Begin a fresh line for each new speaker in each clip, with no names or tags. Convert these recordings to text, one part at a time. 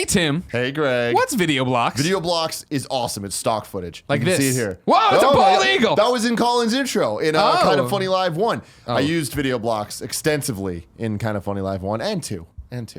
Hey, Tim.
Hey, Greg.
What's Video Blocks?
Video Blocks is awesome. It's stock footage.
Like
you can
this.
See it here.
Whoa, it's a bald eagle.
That was in Colin's intro in Kind of Funny Live 1. I used Video Blocks extensively in Kind of Funny Live 1 and 2.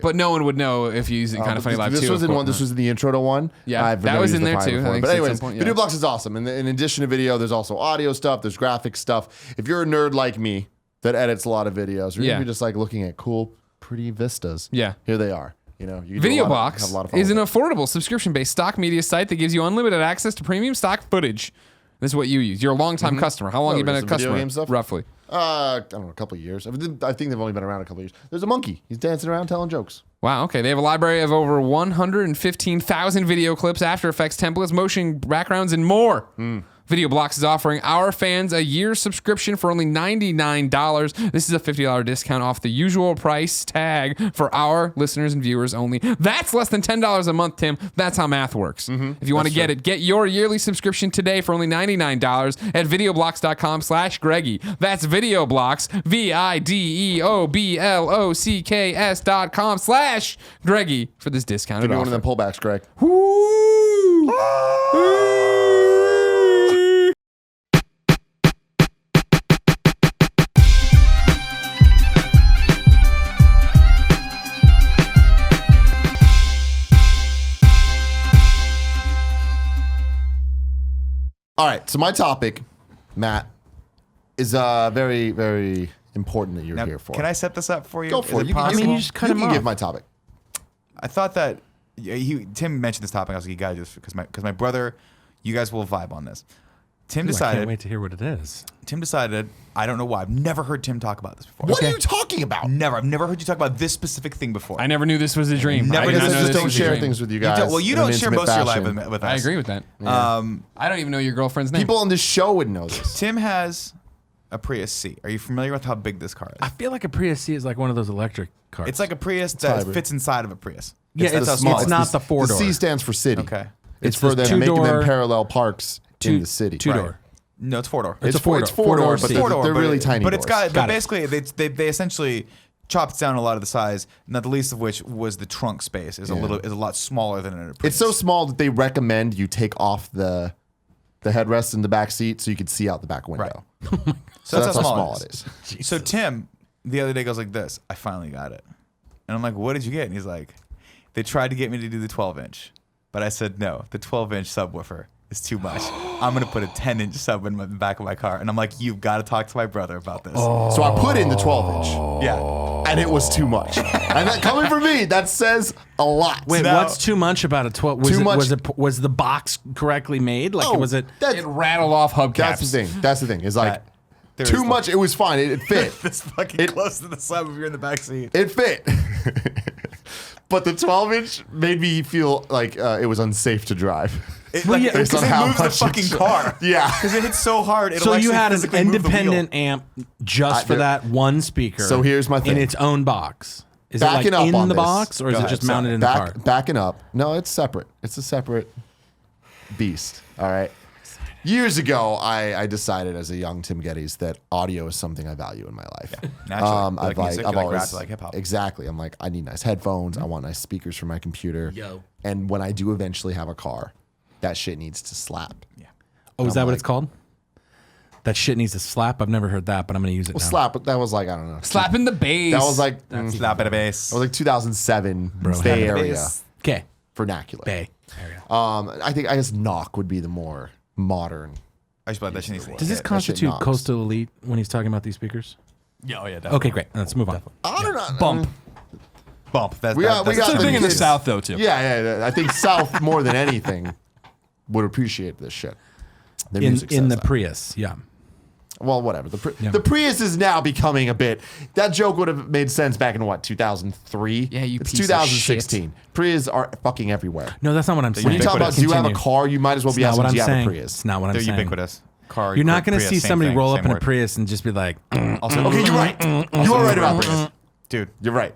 But no one would know if you use it Kind of Funny Live 2.
This was in one. This was in the intro to 1.
Yeah, that was in there too.
But anyways, Video Blocks is awesome. And in addition to video, there's also audio stuff. There's graphic stuff. If you're a nerd like me that edits a lot of videos, or you're just like looking at cool, pretty vistas.
Yeah,
here they are. You know, you
Video Blocks is an affordable subscription-based stock media site that gives you unlimited access to premium stock footage. This is what you use. You're a long-time customer. How long have you been a customer? Game stuff? Roughly.
I don't know, a couple of years. I think they've only been around a couple of years. There's a monkey. He's dancing around telling jokes.
Wow, okay. They have a library of over 115,000 video clips, After Effects templates, motion backgrounds, and more. Video Blocks is offering our fans a year's subscription for only $99. This is a $50 discount off the usual price tag for our listeners and viewers only. That's less than $10 a month, Tim. That's how math works. If you want to get it, get your yearly subscription today for only $99 at videoblocks.com/Greggy. That's Videoblocks, videoblocks.com/Greggy for this discounted offer.
One of them pullbacks, Greg.
Woo!
All right, so my topic, Matt, is very, very important that you're here for.
Can I set this up for you?
Go for it.
You
can give my topic.
I thought that Tim mentioned this topic. I was like, you got to do this because my brother, you guys will vibe on this. Tim decided.
I can't wait to hear what it is.
Tim decided. I don't know why. I've never heard Tim talk about this before.
What are you talking about?
Never. I've never heard you talk about this specific thing before.
I never knew this was a dream.
I just don't share things with you guys.
You don't share most of your life with us.
I agree with that.
Yeah.
I don't even know your girlfriend's name.
People on this show would know this.
Tim has a Prius C. Are you familiar with how big this car is?
I feel like a Prius C is like one of those electric cars.
It's like a Prius that fits inside of a Prius.
Yeah, it's not the four-door.
The C stands for city.
Okay.
It's for them making them parallel parks in the city.
Two-door.
No, it's four-door.
It's a four-door.
It's four-door, but they're really tiny
But
doors.
it's got, but basically, they essentially chopped down a lot of the size, not the least of which was the trunk space is a lot smaller than a Prius.
It's so small that they recommend you take off the headrest in the back seat so you can see out the back window.
Right. So that's how small
it is.
So Tim, the other day goes like this, I finally got it. And I'm like, what did you get? And he's like, they tried to get me to do the 12-inch, but I said, no, the 12-inch subwoofer is too much. I'm going to put a 10-inch sub in the back of my car. And I'm like, you've got to talk to my brother about this.
So I put in the 12-inch.
Yeah.
And it was too much. And that, coming from me, that says a lot.
Wait, what's too much about a 12? Was the box correctly made? Like, was it?
It rattled off hubcaps.
That's the thing. It's like too much. It was fine. It fit.
This fucking close to the sub if you're in the back seat.
It fit. But the 12-inch made me feel like it was unsafe to drive.
Because it moves the fucking car.
Yeah.
Because it hits so hard.
So you had an independent amp just for that one speaker.
So here's my thing.
In its own box. Is
Backing
it like
up
in the
this.
box or is it just mounted in the car?
Backing up. No, it's separate. It's a separate beast. All right. Years ago, I decided as a young Tim Gettys that audio is something I value in my life.
Yeah, naturally.
I've always
like hip hop.
Exactly. I'm like, I need nice headphones. I want nice speakers for my computer. And when I do eventually have a car, that shit needs to slap.
Yeah.
Oh, is that what it's called? That shit needs to slap? I've never heard that, but I'm going to use it now.
Slap. That was like, I don't know.
Slapping the bass.
That was like
slapping the bass.
That was like 2007 Bay Area.
Okay.
Vernacular.
Bay Area.
I guess knock would be the more modern.
I just that shit needs to
Does this constitute coastal elite when he's talking about these speakers?
Yeah, oh yeah, definitely.
Okay, great. Let's move on.
I don't know.
Bump. That's
we got
the thing in the South though too.
Yeah. I think South more than anything would appreciate this shit.
In the Prius, yeah.
Well, whatever. The Prius is now becoming a bit. That joke would have made sense back in what 2003.
Yeah,
it's 2016. Prius are fucking everywhere.
No, that's not what I'm saying.
When you talk about do you have a car, you might as well be asking do you have a Prius.
It's not what I'm saying.
They're ubiquitous. Car.
You're not going to see somebody roll up in
word.
a Prius and just be like.
Also, okay, you're right. You are right about Prius,
dude.
You're right.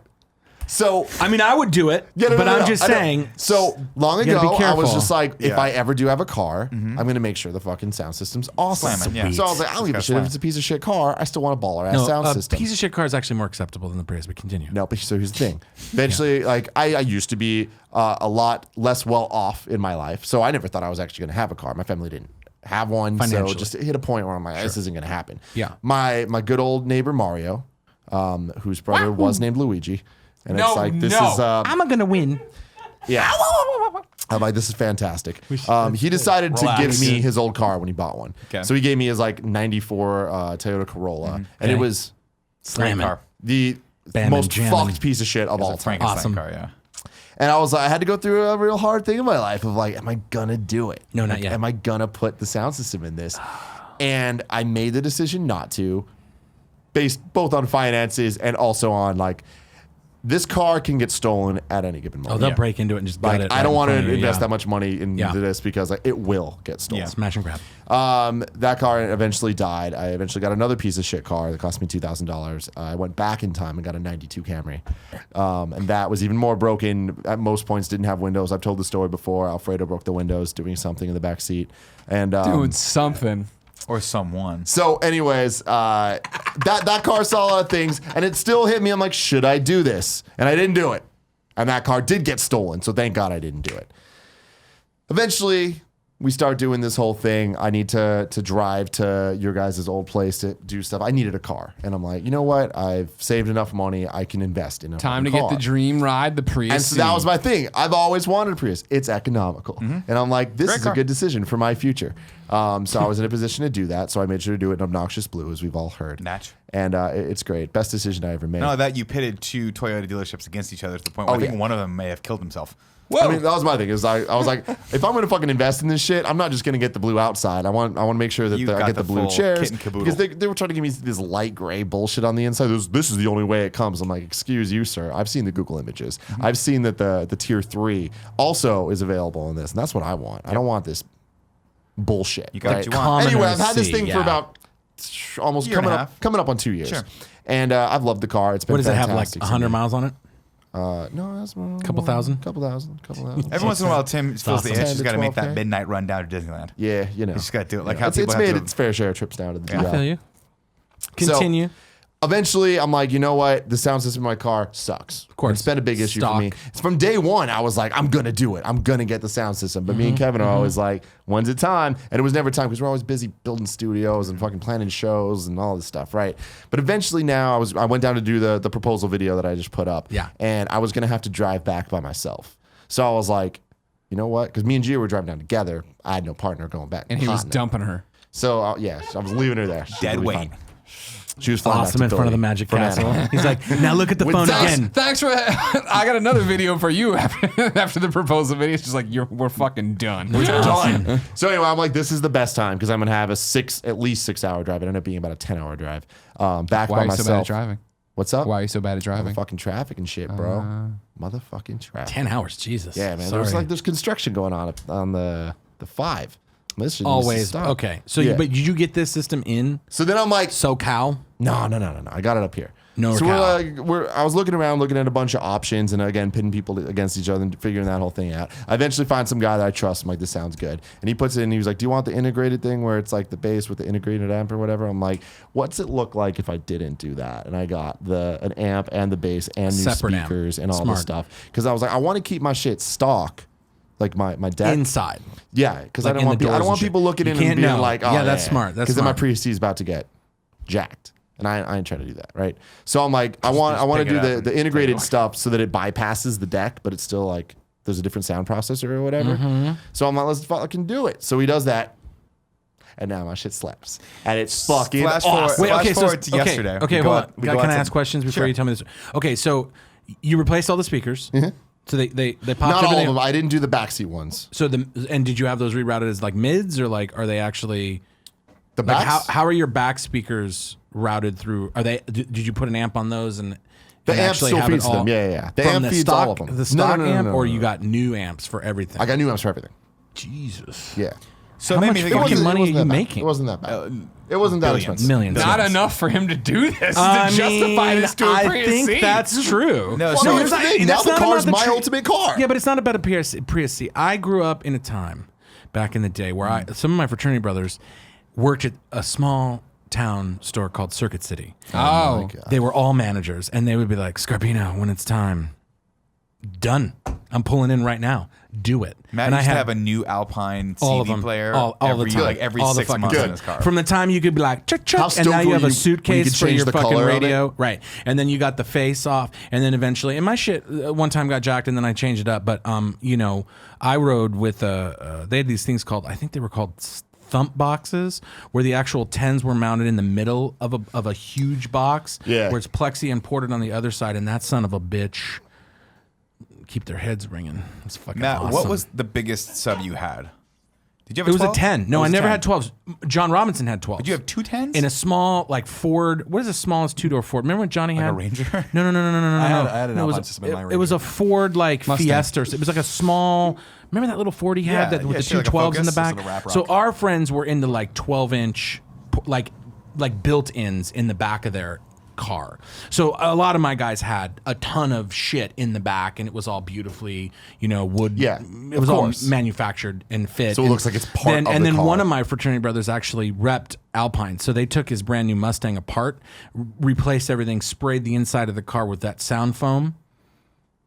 So
I mean, I would do it, but I'm just saying.
So long
you gotta
ago,
be
I was
careful.
just like, if I ever do have a car, I'm going to make sure the fucking sound system's awesome.
Slam it, yeah.
So I was like, I don't give a shit if it's a piece of shit car. I still want a baller ass sound
a
system.
piece of shit car is actually more acceptable than the Prius, but continue.
No, but so here's the thing. Eventually, like I used to be a lot less well off in my life, so I never thought I was actually going to have a car. My family didn't have one, so
Financially.
just hit a point where I'm like, this isn't going to happen.
Yeah.
My good old neighbor Mario, whose brother was named Luigi, and it's like this is
I'm gonna win.
yeah. I'm like, this is fantastic. He decided to give me his old car when he bought one.
Okay.
So he gave me his like 94 Toyota Corolla, and it was
Slam it.
the
Bam
most
and jamming.
fucked piece of shit of all time.
Frankenstein
Awesome.
car, yeah.
And I was like, I had to go through a real hard thing in my life of like, am I gonna do it?
No, not
Like,
yet.
Am I gonna put the sound system in this? And I made the decision not to, based both on finances and also on like, this car can get stolen at any given moment.
Oh, they'll break into it and just
Like,
gut it.
I don't want to
to
invest that much money into
Yeah.
this because like, it will get stolen.
Smash and grab.
That car eventually died. I eventually got another piece of shit car that cost me $2,000. I went back in time and got a 92 Camry. And that was even more broken. At most points didn't have windows. I've told the story before. Alfredo broke the windows doing something in the back seat. And
Doing something.
Or someone.
so anyways, that car saw a lot of things and it still hit me. I'm like, should I do this? And I didn't do it. And that car did get stolen. So thank God I didn't do it. Eventually, we start doing this whole thing. I need to drive to your guys' old place to do stuff. I needed a car. And I'm like, you know what? I've saved enough money. I can invest in a
Time to
car.
get the dream ride, the Prius.
And so that was my thing. I've always wanted a Prius. It's economical. And I'm like, this is
car.
a good decision for my future. So I was in a position to do that. So I made sure to do it in obnoxious blue, as we've all heard.
Natch.
And it's great. Best decision I ever made.
No, that you pitted two Toyota dealerships against each other to the point where I think one of them may have killed himself.
I mean, that was my thing. Is I was like, if I'm going to fucking invest in this shit, I'm not just going to get the blue outside. I want to make sure that
You
I
got
get the
the
blue
full
chairs
kit and caboodle.
because they were trying to give me this light gray bullshit on the inside. This is the only way it comes. I'm like, excuse you, sir. I've seen the Google images. I've seen that the tier 3 also is available in this, and that's what I want. I don't want this bullshit.
You got what
right?
you want.
Common
Anyway, I've had this
RC,
thing for
yeah.
about almost
Year and a half.
coming up on 2 years.
Sure.
And I've loved the car. It's been
What does it have? Like
fantastic.
100 miles on it?
No, that's
Couple thousand?
Couple thousand.
Every once in a while, Tim feels the
awesome.
itch. He's
10 to
got to make
12K.
that midnight run down to Disneyland.
Yeah, you know.
You just got to do it. Like how
It's
people
made
have
its fair share of trips down to the
I
DL.
feel you. Continue.
Eventually, I'm like, you know what? The sound system in my car sucks. Of
course.
It's been a big issue
Stock.
for me. It's from day one, I was like, I'm going to do it. I'm going to get the sound system. But me and Kevin are always like, when's it time? And it was never time because we're always busy building studios and fucking planning shows and all this stuff, right? But eventually now, I went down to do the proposal video that I just put up.
Yeah.
And I was going to have to drive back by myself. So I was like, you know what? Because me and Gia were driving down together. I had no partner going back.
and he was
Partner.
dumping her.
So, yeah, I was leaving her there.
Dead
She'll be
weight.
fine. She was flying back
Awesome
to
in front of the
Philly
Magic
from
Castle.
Anaheim.
He's like, now look at the phone again.
Thanks for. I got another video for you after the proposal video. It's just like we're fucking done.
We're done. So anyway, I'm like, this is the best time because I'm gonna have at least 6 hour drive. It ended up being about a 10-hour drive. Back
Why
by
are you
myself.
so bad at driving?
What's up?
Why are you so bad at driving?
Fucking traffic and shit, bro. Motherfucking traffic.
10 hours, Jesus.
Yeah, man.
Sorry.
There's construction going on the 5. This shit needs to
Always.
stop.
Okay. So,
Yeah.
but did you get this system in
So then I'm like,
SoCal?
No. I got it up here.
No,
So I was looking around, looking at a bunch of options, and again, pitting people against each other and figuring that whole thing out. I eventually find some guy that I trust. I'm like, this sounds good. And he puts it in, he was like, do you want the integrated thing where it's like the bass with the integrated amp or whatever? I'm like, what's it look like if I didn't do that? And I got an amp and the bass and new
Separate amp.
speakers and all
Smart.
this stuff. Because I was like, I want to keep my shit stock. Like my deck.
Inside.
Yeah, because
Like
I
in
don't
the
want
doors and
people
shit.
looking
You
in and
can't
being
know.
like, oh,
Yeah, that's smart. That's
Because then my
smart.
Prius T is about to get jacked. And I ain't trying to do that, right? So I'm like, I want to
pick it
do
up and
the
take it
integrated
away.
stuff so that it bypasses the deck, but it's still like there's a different sound processor or whatever.
Mm-hmm.
So I'm like, let's fucking do it. So he does that, and now my shit slaps, and it's fucking
Flash
awesome.
forward.
Wait,
Flash
okay,
forward to
okay,
yesterday.
Okay,
We go
hold
out-
on.
we go
Can I
out
ask
to-
questions before
Sure.
you tell me this? Okay, so you replaced all the speakers. So they popped
Not all
everything.
of them. I didn't do the backseat ones.
So and did you have those rerouted as like mids or like are they actually
The
like
backs?
how are your back speakers routed through? Are they did you put an amp on those and
The
and
amp
actually
still
have it
feeds them.
all
Yeah. The
from
amp
the
feeds
stock,
all of them.
The stock
No,
amp, or
no.
you got new amps for everything?
I got new amps for everything.
Jesus.
Yeah.
So
How
it made
much
me think
fucking
of-
money are you
It
making?
wasn't that bad. It wasn't that
billions.
expensive.
Millions.
Not
yes.
enough for him to do this
I
to justify this to a
I
Prius
think
C.
that's true.
No,
Well,
so
no,
here's
here's the thing. Now
that's
the
not
car's
about the
my
tree-
ultimate car.
Yeah, but it's not about a Prius C. I grew up in a time back in the day where some of my fraternity brothers worked at a small town store called Circuit City.
Oh.
They were all managers, and they would be like, Scarpino, when it's time, done. I'm pulling in right now. Do it.
Matt
and
used
I
to have a new Alpine
all of
CD
them,
player
all
every,
the time,
like every
all the
6
fucking
months
time.
in his car.
From the time you could be like, chuck,
How
chuck, and
stoked
now you
were
have
you
a
when you
suitcase
could
for
change
your
the
fucking
color of
radio, right? And then you got the face off, and then eventually, and my shit one time got jacked, and then I changed it up. But you know, I rode with they had these things called, I think they were called thump boxes, where the actual 10s were mounted in the middle of a huge box,
Yeah.
where it's plexi and ported on the other side, and that son of a bitch keep their heads ringing. It's fucking
Matt,
awesome.
what was the biggest sub you had? Did you have
It was a
12?
10. No,
It
I
was a
never
10.
had 12s. John Robinson had 12s.
Did you have 2 10s?
In a small, like, Ford. What is the smallest two-door Ford? Remember what Johnny had?
a Ranger?
No.
I had an
No,
Alpine system in my
it was
Ranger.
a Ford, like, Fiesta. It was like a small. Remember that little Ford he had
Yeah,
that with
yeah,
the
she
two
had like a
12s in the
Focus,
back?
this little wrap
So
rock.
our friends were into, like, 12-inch, like built-ins in the back of their car. So a lot of my guys had a ton of shit in the back, and it was all beautifully, wood.
Yeah,
it was
of
all
course.
manufactured and fit.
So it
And
looks like it's part
then,
of
And
the
then
car.
one of my fraternity brothers actually repped Alpine, so they took his brand new Mustang apart, replaced everything, sprayed the inside of the car with that sound foam.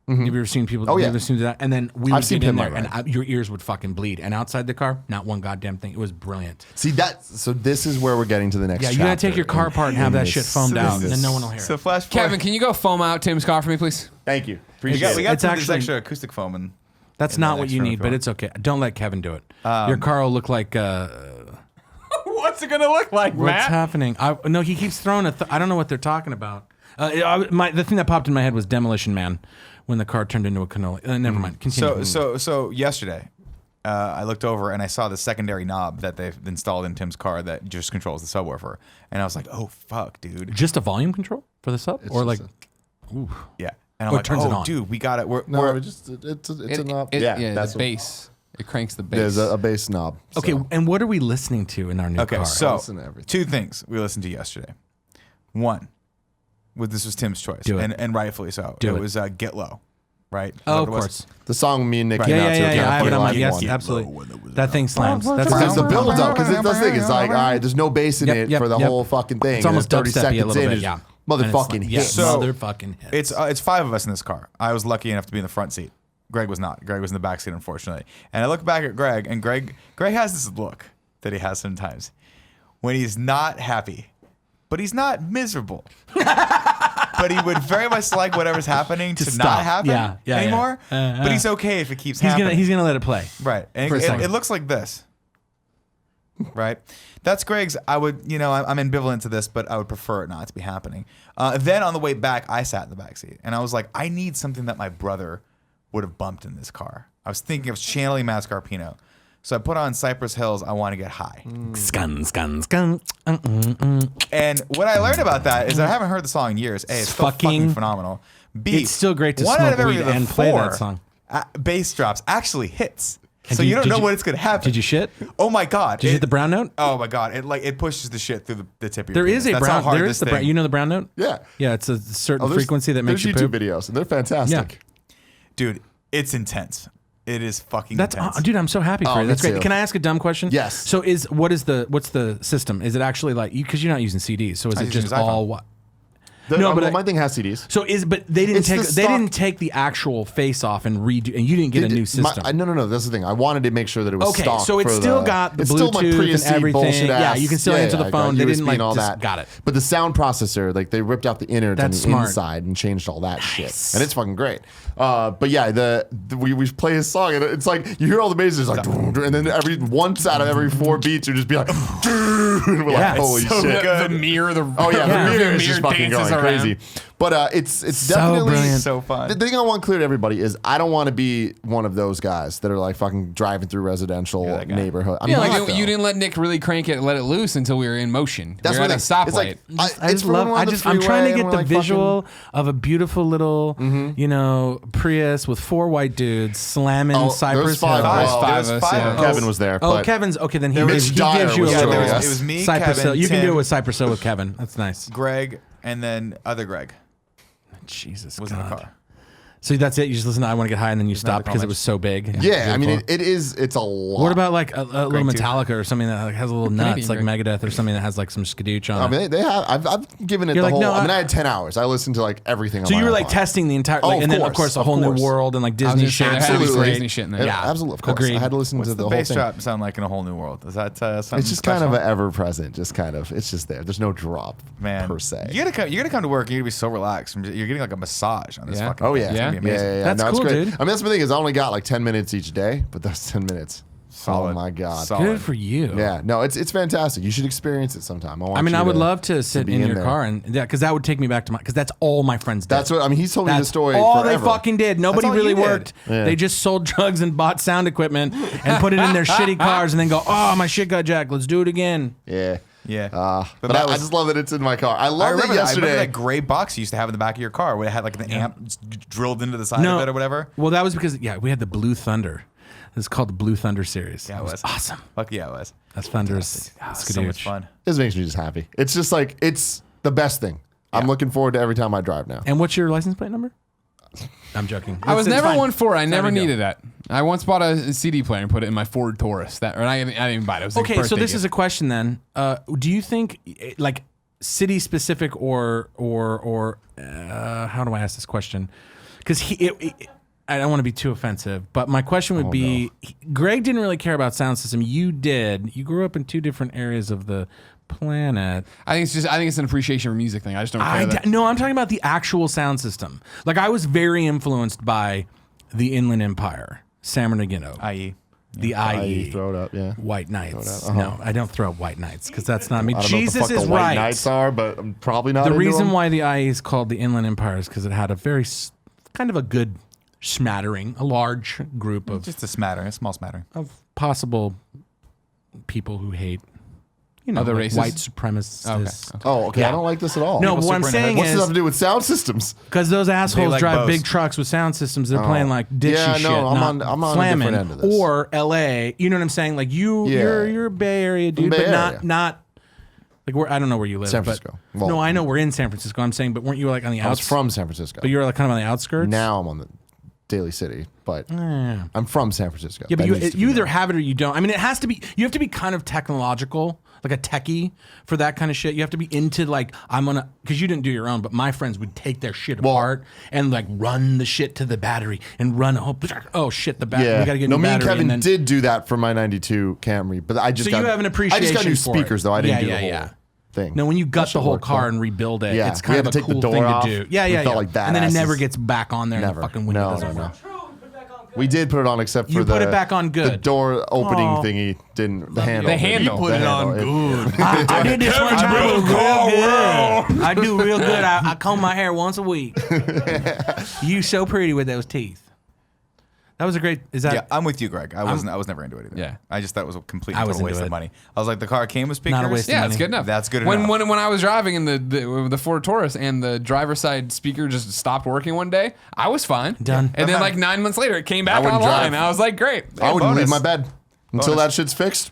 Have you ever seen people?
Oh, yeah.
You ever seen that? And then we
I've
would
seen
get in
Pin
there,
My
and your ears would fucking bleed. And outside the car, not one goddamn thing. It was brilliant.
See that? So this is where we're getting to the next.
Yeah, you gotta
chapter
take your car apart and have
in
that
this-
shit foamed
in
out, and
this-
then no one will hear
So
it.
flash forward.
Kevin, can you go foam out Tim's car for me, please?
Thank you.
we
Appreciate
got,
it.
we got
It's
some of this
actually-
extra acoustic foam and
That's
in
not
that
what you
extra
need,
if you
but
want.
it's okay. Don't let Kevin do it. Your car will look like.
What's it gonna look like,
What's happening? No, he keeps throwing I don't know what they're talking about. The thing that popped in my head was Demolition Man when the car turned into a cannoli. Never mind. Continue.
So yesterday, I looked over and I saw the secondary knob that they've installed in Tim's car that just controls the subwoofer, and I was like, "Oh fuck, dude!"
Just a volume control for the sub, or like,
Yeah, and I'm
Or
like,
turns
"Oh,
it on.
dude, we got it." We're
it's a knob.
Yeah,
that's
the
what-
bass. It cranks the bass.
There's a bass knob.
okay.
so.
And what are we listening to in our new
okay.
car?
So
listen to everything.
2 things we listened to yesterday. One, this was Tim's choice,
Do it.
and rightfully so.
Do
it
it.
was Get Low, right?
Oh,
What
of
it was?
course.
The song me and Nick
Yeah,
came out to.
yeah.
kinda
I have it on my
feel
yes,
like one.
absolutely. That thing slams. That's
Because the
awesome.
build up, because that's the thing. It's like, all right, there's no bass in
Yep,
it
yep,
for the
yep.
whole fucking thing.
It's
and
almost
then 30
dubsteppy a
seconds
little
in
bit,
is
yeah.
motherfucking
And it's like-
hits.
So-
motherfucking hits.
It's 5 of us in this car. I was lucky enough to be in the front seat. Greg was not. Greg was in the back seat, unfortunately. And I look back at Greg, and Greg has this look that he has sometimes when he's not happy, but he's not miserable. But he would very much like whatever's happening to
stop.
not happen
Yeah, yeah.
anymore. But he's okay if it keeps happening.
He's gonna let it play.
Right. And
For a second.
it looks like this. Right. That's Greg's. I'm ambivalent to this, but I would prefer it not to be happening. Then on the way back, I sat in the back seat and I was like, I need something that my brother would have bumped in this car. I was thinking of channeling Matt Scarpino. So I put on Cypress Hills, I Want to Get High.
Skun.
And what I learned about that is I haven't heard the song in years. A, it's still fucking phenomenal. B,
It's still great to
one
smoke
out of every
weed
other
and play that
4
song.
Bass drops actually hits.
And
So you don't know when it's going to happen.
Did you shit?
Oh my God.
Did you hit the brown note?
Oh my God. It pushes the shit through the tip of your
There
penis.
is a
That's how
brown.
hard
There
this
is the brown.
thing-
You know the brown note?
Yeah.
Yeah, it's a certain
There's-
frequency that makes you
There's
poop.
YouTube videos, and they're fantastic.
Dude, it's intense. It is fucking
That's
intense.
dude. I'm so happy for
Oh,
you. That's
me
great.
too.
Can I ask a dumb question?
Yes.
So what's the system? Is it actually like because you're not using CDs? So is it
using
just
his iPhone.
all what?
No,
but
my thing has CDs.
So but they didn't
It's the
they
stock-
didn't take the actual face off and redo, and you didn't get a new system.
No. That's the thing. I wanted to make sure that it was
Okay,
stock.
so it's
for
still got the
it's still my
Bluetooth
Prius
and everything.
bullshit
Yeah,
ass-
you can still answer the
I
phone.
got
They
USB
didn't, like,
and all
just-
that.
got it.
But the sound processor, like they ripped out the innards on the
That's smart.
inside and changed all that shit, and it's fucking great. But yeah, we play his song and it's like you hear all the bass, it's like, and then once out of every 4 beats, you just be like, and we're
Yeah,
like, holy
it's so
shit.
good.
The mirror,
Oh yeah,
Yeah.
the mirror is just
mirror
fucking
dances
going
around.
crazy. But it's
So
definitely
brilliant.
So fun.
The thing I want clear to everybody is I don't want to be one of those guys that are like fucking driving through residential
that guy.
neighborhood. I'm
Yeah,
not,
like
though.
you didn't let Nick really crank it, let it loose until we were in motion.
That's
we were
what
at a stoplight.
it's like.
I just love. I'm trying to get the visual of a beautiful little, Prius with 4 white dudes slamming Cypress Hill.
Five
There
of
was
us,
five
yeah.
of us.
Kevin was there.
Oh,
but
Kevin's okay. Then he
Mitch
gives
Dyer
you a
was
little.
there,
it
yes.
was me,
Cypress
Kevin,
Hill. You can do it
Tim,
with Cypress Hill with Kevin. That's nice.
Greg, and then other Greg
Jesus
was
God.
in the car.
So that's it. You just listen to I Want to Get High, and then you stop
another
because it
comment.
was so big.
Yeah, I mean,
Beautiful.
it's a lot.
What about like a little
Greg, too.
Metallica or something that like, has a little nuts,
Canadian,
like Megadeth or something that has like some skadooch on
I
it?
mean, they have. I've given it
You're
the
like,
whole.
no,
I mean,
I-
I had 10 hours. I listened to like everything.
So
on
you
my
were like
iPod.
testing the entire,
Oh,
like,
of
and then of
course,
course a
of
whole
course.
new world and like
I was
Disney
gonna say, there
shit.
had to be some
Absolutely.
Disney shit in there.
Yeah, absolutely. Of course,
Agreed.
I had to listen
What's
to
the
the whole
bass
thing.
drop sound like in A Whole New World? Is that something
It's just kind
special?
of an ever present. Just kind of. It's just there. There's no drop,
Man,
per se.
You're gonna come to work. You're gonna be so relaxed. You're getting like a massage on this
Yeah.
fucking.
Oh
thing.
yeah,
It's
Yeah.
gonna be amazing.
yeah.
That's
No, it's
cool,
great.
dude.
I mean, that's the thing is I only got like 10 minutes each day, but that's 10 minutes.
Solid.
Oh my god.
Solid.
Good for you.
Yeah, no, it's fantastic. You should experience it sometime.
I mean, I would love to sit
be
in
in
your
there.
car and yeah, because that would take me back to my because that's all my friends did.
That's what I mean. He's told me the
That's
story.
all
forever.
they fucking did. Nobody
all
really
you did.
worked.
Yeah.
They just sold drugs and bought sound equipment and put it in their shitty cars and then go, oh, my shit got jacked. Let's do it again.
Yeah.
Yeah.
But
that
I
was-
just love that it's in my car. I
I
loved it
remember
yesterday.
that gray box you used to have in the back of your car where it had like an amp drilled into the side of it or whatever.
Well, that was because we had the Blue Thunder. It's called the Blue Thunder series.
Yeah, it was
awesome.
Fuck yeah, it was.
That's Thunder's.
So much fun.
This makes me just happy. It's just like it's the best thing. I'm looking forward to every time I drive now.
And what's your license plate number? I'm joking.
I was
It's
never
fine.
one for it. I never
a big deal.
needed that. I once bought a CD player and put it in my Ford Taurus. I didn't even buy it. It was
Okay, so this is a question then. Do you think like city specific or how do I ask this question? Because I don't want to be too offensive, but my question would be: Greg didn't really care about sound system. You did. You grew up in 2 different areas of the planet.
I think it's an appreciation for music thing. I just don't care. that-
No, I'm talking about the actual sound system. Like I was very influenced by the Inland Empire, San Bernardino,
I.e.
the IE.
Throw it up, yeah.
White Knights. No, I don't throw up White Knights because that's not me.
I don't know what the
Jesus
fuck
is
the White
right.
Knights are, but I'm probably not.
The
into
reason
them.
why the IE is called the Inland Empire is because it had a very kind of a good smattering, a large group of
Just a smattering, a small smattering.
possible people who hate,
Other
like
races?
white supremacists.
Okay.
Oh, okay. I don't like this at all.
No, but what I'm
super
saying
into
What's this have
is
to do with sound systems?
because those assholes
like
drive
Bose.
big trucks with sound systems, they're playing like ditchy
Yeah, no,
shit,
I'm
not
on a
slamming,
different end of this.
or L.A. You know what I'm saying? Like you're a Bay Area dude,
Bay
but
Area.
not like I don't know where you live.
San
but-
Francisco. Well-
no, I know we're in San Francisco. I'm saying, but weren't you like on the
I was
outside?
from San Francisco.
But you're like kind of on the outskirts.
Now I'm on the Daly City, but I'm from San Francisco.
Yeah, but
That needs to
you
be
either
known.
have it or you don't. I mean, it has to be. You have to be kind of technological, like a techie for that kind of shit. You have to be into like because you didn't do your own, but my friends would take their shit apart and like run the shit to the battery and run a whole. Oh shit, the battery.
Yeah.
We gotta get a
no,
new
me and
battery.
Kevin
then,
did do that for my '92 Camry, but I just
So
got,
you have an
I
appreciation
just got new
for it.
speakers though. I didn't
Yeah,
do
yeah,
the whole
yeah.
thing.
No, when you
That
gut
shit
the whole
worked
car
fine.
and rebuild it,
Yeah,
it's
we
kind
had
of
to
a
take the
cool
door
thing
off.
to do. Yeah,
We
yeah,
felt
yeah.
like
And then it never
badasses.
gets back on there.
Never.
And fucking when
No,
it doesn't
no, no.
work.
We did put it on, except for
You
the
put it back on good.
The door opening
Aw.
thingy didn't. The handle.
The handle.
didn't.
You put
The
it on
handle.
I did this one time. It was real good. I do real good. I comb my hair once a week. You so pretty with those teeth. That was a great. Is that?
Yeah, I'm with you, Greg. I was never into it either.
Yeah.
I just thought it was a complete
I was
total waste
into
of
it.
money. I was like, the car came with speakers.
Not a waste of
Yeah,
money.
it's good enough.
That's good
when,
enough.
When I was driving in the Ford Taurus and the driver's side speaker just stopped working one day, I was fine.
Done.
And then like 9 months later, it came back
wouldn't
online.
drive.
I was like, great.
I wouldn't
bonus.
leave my bed until
Bonus.
that shit's fixed.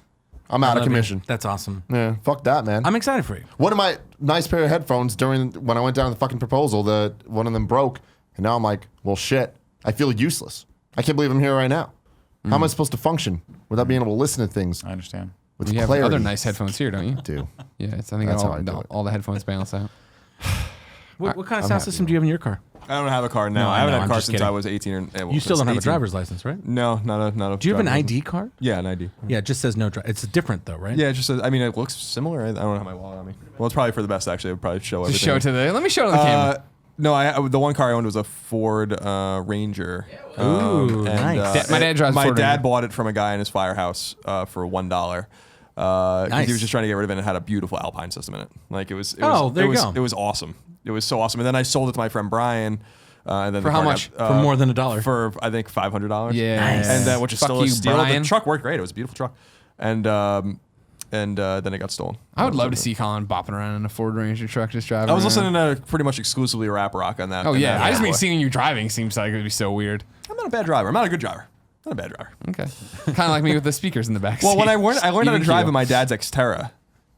I'm out of
Love you.
commission.
That's awesome.
Yeah, fuck that, man.
I'm excited for you.
One of my nice pair of headphones when I went down to the fucking proposal, one of them broke, and now I'm like, well, shit. I feel useless. I can't believe I'm here right now. How am I supposed to function without being able to listen to things
I understand.
with
You have
clarity?
other nice headphones here, don't you?
Dude.
Yeah, I think
That's how I do it.
all the headphones balance out.
What kind of sound system do you have in your car?
I don't have a car now.
No,
I haven't
I know,
had
I'm
a car
just
since
kidding.
I was 18.
You still don't have a
18.
driver's license, right?
No, not a.
Do you have an
driver's
ID
license.
card?
Yeah, an ID.
Yeah, it just says no drive. It's different though, right?
Yeah, it just says, I mean, it looks similar. I don't have my wallet on me. Well, it's probably for the best, actually. It would probably show everything.
Just show it to let me show it on the camera.
No, the one car I owned was a Ford Ranger.
Ooh, nice.
My dad drives a
My
Ford
dad
Ranger.
bought it from a guy in his firehouse for $1. 'Cause
Nice.
he was just trying to get rid of it, and it had a beautiful Alpine system in it. Like it was.
Oh, there
it
you
was,
go.
It was awesome. it was so awesome. And then I sold it to my friend Brian. And then
For how much?
For more than $1.
For I think $500.
Yeah. Nice.
And then which is
Fuck
still a
you,
steal.
Brian.
The truck worked great. It was a beautiful truck. And then it got stolen.
I would love to see Colin bopping around in a Ford Ranger truck just driving.
I was
around.
listening to pretty much exclusively rap rock on that.
Oh yeah, I just mean
boy.
seeing you driving seems like it would be so weird.
I'm not a bad driver. I'm not a good driver. Not a bad driver.
Okay, kind of like me with the speakers in the back.
Well,
seat.
when I learned how to
Even
drive
keel.
in my dad's Xterra,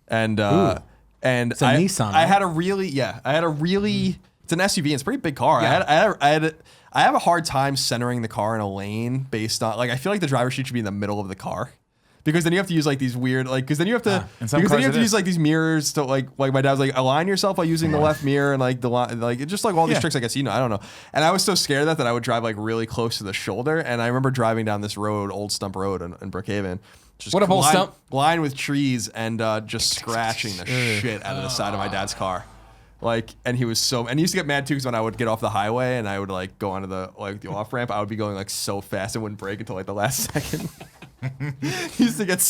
and
It's a Nissan,
I
right?
had a really it's an SUV. And it's a pretty big car. I have a hard time centering the car in a lane based on I feel like the driver's seat should be in the middle of the car. Because then you have to use like these weird because then you have to
in some
because then you
cars
have to
it
use
is.
like these mirrors to like my dad's like align yourself by using the left mirror and like the like just like all these
Yeah.
tricks I guess I don't know. And I was so scared of that I would drive like really close to the shoulder. And I remember driving down this road, Old Stump Road in Brookhaven. Just
What up, Old Stump?
Lined with trees and just scratching the shit out of the side of my dad's car. And he was and he used to get mad too because when I would get off the highway and I would like go onto the off ramp, I would be going like so fast and wouldn't brake until like the last second. He used to get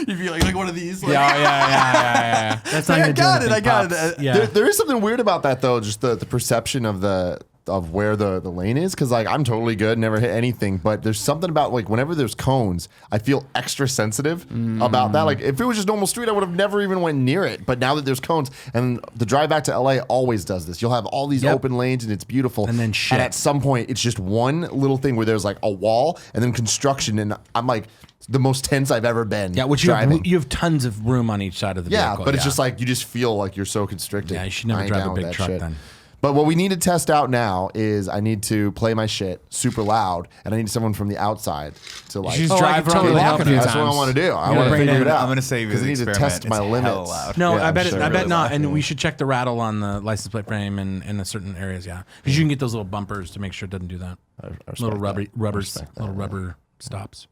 you'd be like one of these.
Yeah.
That's
I
not
got it.
Yeah.
There is something weird about that though, just the perception of where the lane is, because like I'm totally good, never hit anything, but there's something about like whenever there's cones, I feel extra sensitive about that. Like if it was just normal street, I would have never even went near it. But now that there's cones, and the drive back to LA always does this. You'll have all these open lanes and it's beautiful,
And then shit.
And at some point, it's just one little thing where there's like a wall and then construction, and I'm like the most tense I've ever been.
Yeah, which
driving.
you have tons of room on each side of the vehicle.
But it's just like you just feel like you're so constricted.
Yeah, you should never
I ain't
drive
down
a
with
big
that
truck
shit.
then.
But what we need to test out now is I need to play my shit super loud, and I need someone from the outside to like.
You just
I
drive
can
around the
totally
block
help
a
you.
few
That's what I
times.
want to do. I
Yeah.
want to figure it out.
I'm gonna save you
because
the
I need to
experiment.
test my
It's
limits.
hella loud.
No,
Yeah,
I bet
I'm sure.
I bet
Really
not.
loud.
And we should check the rattle on the license plate frame in a certain areas. Yeah, because you can get those little bumpers to make sure it doesn't do that.
I respect
Little
that.
rubber
I respect that,
little
yeah.
rubber stops.